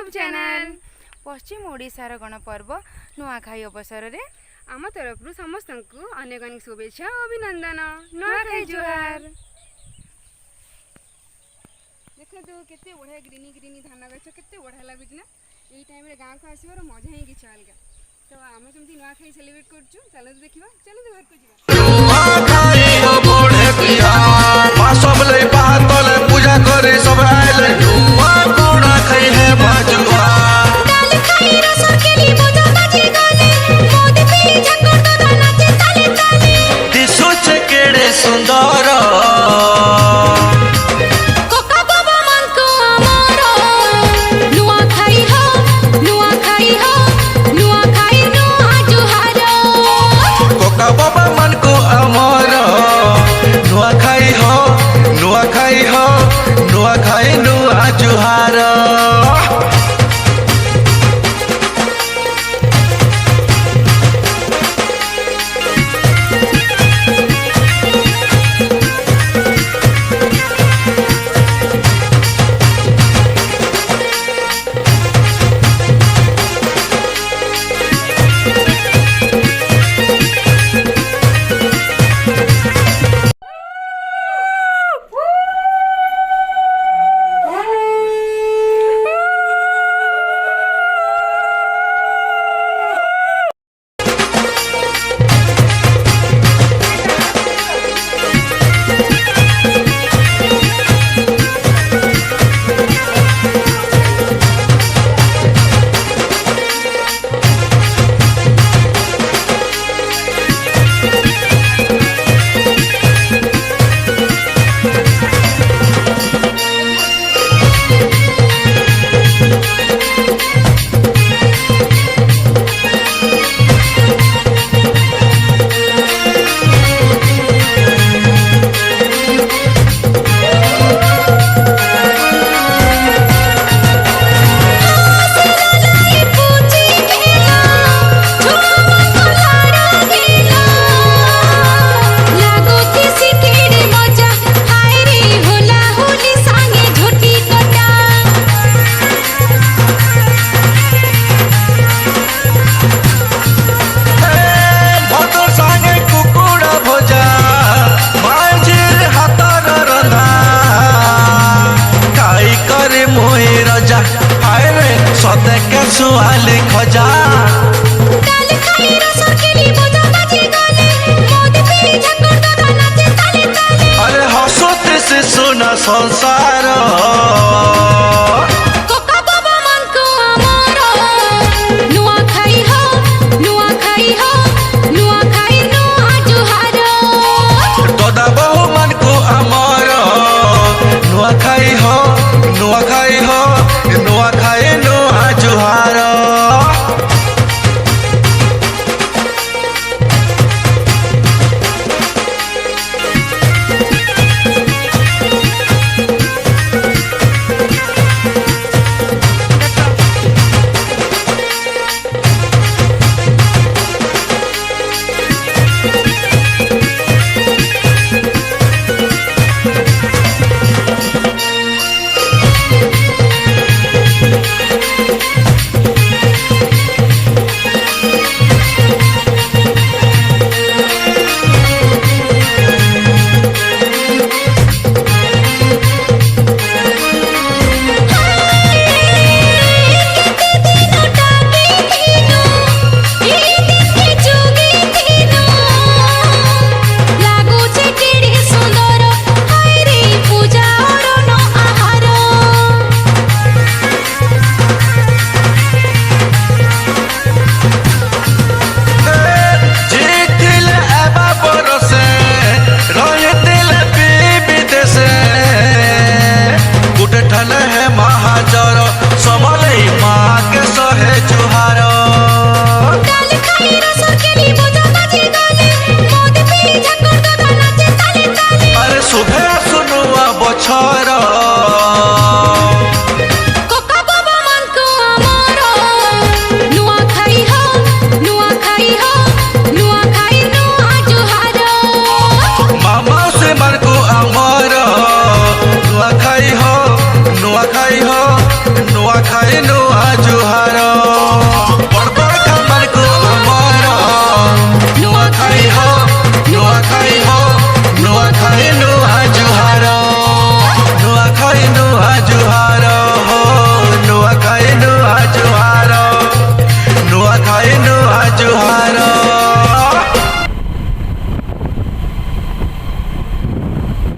YouTube channel पश्चिम ओडिशार गणपर्व नुआखाई अवसर में आम तरफ समस्त को अनेक अनेक शुभेच्छा अभिनंदन नुआखाई जुहार। देखो तो केते बढ़िया ग्रीनी ग्रीनी धान गछ केते बढ़िया लगुच ना यही टाइम रे गाँव को आसवर मजा ही किछ अलग। तो आम केमती नुआखाई सेलिब्रेट करछु चलो देखिबा चलो घर को जिबा पूजा करे सब आइले नुआ कोना खाई है बाजुआ डाल खाई रसो केली बोझा बाजी गाने मोदी पी झकर तो नाचे ताले ताले दिसो केड़े सुंदर कोका बाबा मन को अमरो नुआ खाई हो नुआ खाई हो नुआ खाई नुआ जुहारो कोका बाबा मन को अमर नुआ खाई हो नुआ खाई हो नुआ खाई नुआ जुहार। सुआले खजा डाल खाई रसो केली बोझा बाजी गाने मोदी पी झकर तो नाचे ताले ताले अरे हंसते से सोना संसार।